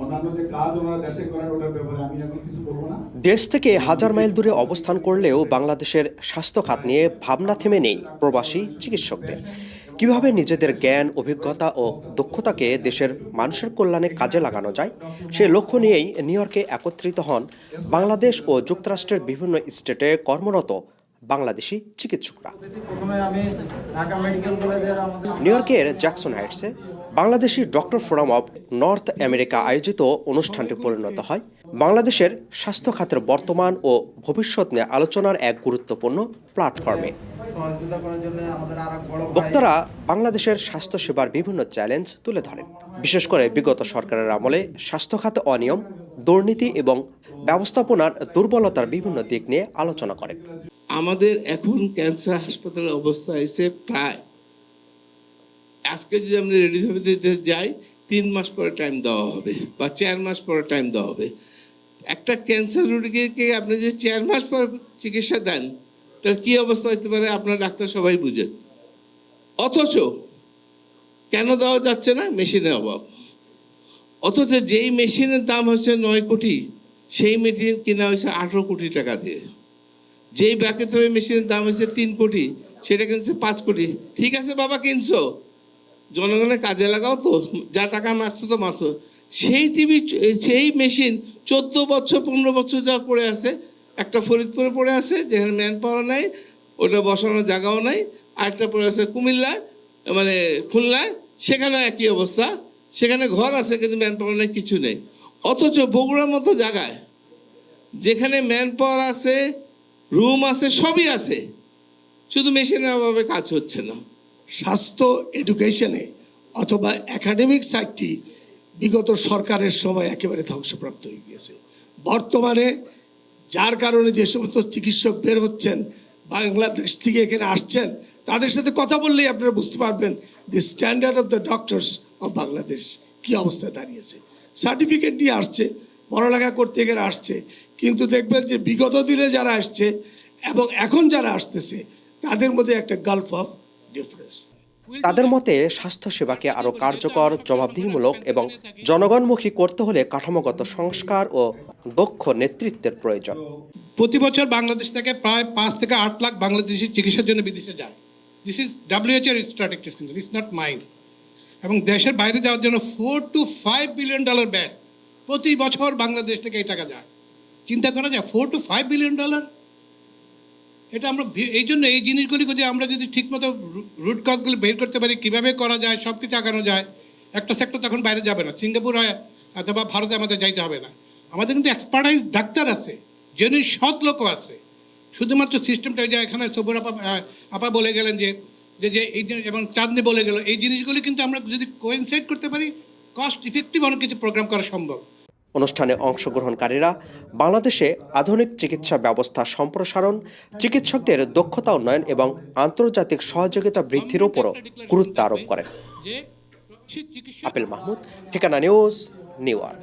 অন্যান্য যে কাজ ওনারা দেশে করেন ওটার ব্যাপারে আমি এখন কিছু বলবো না। দেশ থেকে হাজার মাইল দূরে অবস্থান করলেও বাংলাদেশের স্বাস্থ্য খাত নিয়ে ভাবনা থেমে নেই প্রবাসী চিকিৎসকদের। কিভাবে নিজেদের জ্ঞান, অভিজ্ঞতা ও দক্ষতাকে দেশের মানুষের কল্যাণে কাজে লাগানো যায় সে লক্ষ্য নিয়েই নিউ ইয়র্কে একত্রিত হন বাংলাদেশ ও যুক্তরাষ্ট্রের বিভিন্ন স্টেটে কর্মরত বাংলাদেশি চিকিৎসকরা। নিউ ইয়র্কের জ্যাকসন হাইটসে Bangladeshi doctor forum of North America আয়োজিত অনুষ্ঠানটি পরিণত হয় বাংলাদেশের স্বাস্থ্য খাতের বর্তমান ও ভবিষ্যৎ নিয়ে আলোচনার এক গুরুত্বপূর্ণ প্ল্যাটফর্মে। বক্তারা বাংলাদেশের স্বাস্থ্যসেবার বিভিন্ন চ্যালেঞ্জ তুলে ধরেন, বিশেষ করে বিগত সরকারের আমলে স্বাস্থ্য খাতে অনিয়ম, দুর্নীতি এবং ব্যবস্থাপনার দুর্বলতার বিভিন্ন দিক নিয়ে আলোচনা করেন। আমাদের এখন ক্যান্সার হাসপাতালের অবস্থা হয়েছে প্রায়, আজকে যদি আমরা রেডিওতে যাই 3 মাস পরে টাইম দেওয়া হবে বা 4 মাস পরে টাইম দেওয়া হবে। একটা ক্যান্সার রোগীকে আপনি যে 4 মাস পর চিকিৎসা দেন তার কি অবস্থা হতে পারে আপনার ডাক্তার সবাই বুঝেন। অথচ কেন দেওয়া যাচ্ছে না? মেশিনের অভাব। অথচ যেই মেশিনের দাম হচ্ছে 9 কোটি, সেই মেশিন কেনা হয়েছে 18 কোটি টাকা দিয়ে। যেই ব্র্যাকেথোমি মেশিনের দাম হচ্ছে 3 কোটি, সেটা কিনছে 5 কোটি। ঠিক আছে বাবা, কিনছো, জনগণের কাজে লাগাও তো, যা টাকা মারছো তো মারছো। সেই মেশিন 14 বছর 15 বছর যা পড়ে আছে, একটা ফরিদপুরে পড়ে আছে যেখানে ম্যান পাওয়ার নাই, ওটা বসানোর জায়গাও নাই। আরেকটা পড়ে আছে কুমিল্লায়, মানে খুলনায়, সেখানে একই অবস্থা, সেখানে ঘর আছে কিন্তু ম্যান পাওয়ার নাই, কিছু নেই। অথচ বগুড়ার মতো জায়গায় যেখানে ম্যান পাওয়ার আছে, রুম আছে, সবই আছে, শুধু মেশিনের অভাবে কাজ হচ্ছে না। স্বাস্থ্য এডুকেশনে অথবা একাডেমিক সাইটটি বিগত সরকারের সময় একেবারে ধ্বংসপ্রাপ্ত হয়ে গিয়েছে। বর্তমানে যার কারণে যে সমস্ত চিকিৎসক বের হচ্ছেন, বাংলাদেশ থেকে এখানে আসছেন, তাদের সাথে কথা বললেই আপনারা বুঝতে পারবেন the standard of the doctors of Bangladesh কী অবস্থায় দাঁড়িয়েছে। সার্টিফিকেট নিয়ে আসছে, পড়ালেখা করতে এখানে আসছে, কিন্তু দেখবেন যে বিগত দিনে যারা আসছে এবং এখন যারা আসতেছে তাদের মধ্যে একটা গালফ অফ ডিফারেন্স। তাদের মতে স্বাস্থ্যসেবাকে আরও কার্যকর, জবাবদিহিমূলক এবং জনগণমুখী করতে হলে কাঠামোগত সংস্কার ও দক্ষ নেতৃত্বের প্রয়োজন। প্রতি বছর বাংলাদেশ থেকে প্রায় 5 থেকে 8 লাখ বাংলাদেশি চিকিৎসার জন্য বিদেশে যায়। দিস ইজ WHO এর স্ট্যাটিস্টিক্স, ইটস নট মাইন্ড। এবং দেশের বাইরে যাওয়ার জন্য $4 to $5 বিলিয়ন ব্যয় প্রতি বছর বাংলাদেশ থেকে এই টাকা যায়। চিন্তা করা যায়, $4 to $5 বিলিয়ন। এটা আমরা এই জন্য এই জিনিসগুলি যদি আমরা যদি ঠিকমতো রুট কজগুলো বের করতে পারি, কীভাবে করা যায়, সব কিছু আগানো যায়, একটা সেক্টর তখন বাইরে যাবে না। সিঙ্গাপুর হয় অথবা ভারতে আমাদের যাইতে হবে না। আমাদের কিন্তু এক্সপার্টাইজ ডাক্তার আছে, জেনুইন সৎ লোকও আছে। শুধুমাত্র সিস্টেমটা যে এখানে সবুর আপা বলে গেলেন যে যে এই এবং চাঁদনি বলে গেল, এই জিনিসগুলি কিন্তু আমরা যদি কোইনসাইড করতে পারি, কস্ট ইফেক্টিভ অনেক কিছু প্রোগ্রাম করা সম্ভব। অনুষ্ঠানে অংশগ্রহণকারীরা বাংলাদেশে আধুনিক চিকিৎসা ব্যবস্থা সম্প্রসারণ, চিকিৎসকদের দক্ষতা উন্নয়ন এবং আন্তর্জাতিক সহযোগিতা বৃদ্ধির উপরও গুরুত্ব আরোপ করেন। আপিল মাহমুদ, ঠিকানা নিউজ, নিউ ইয়র্ক।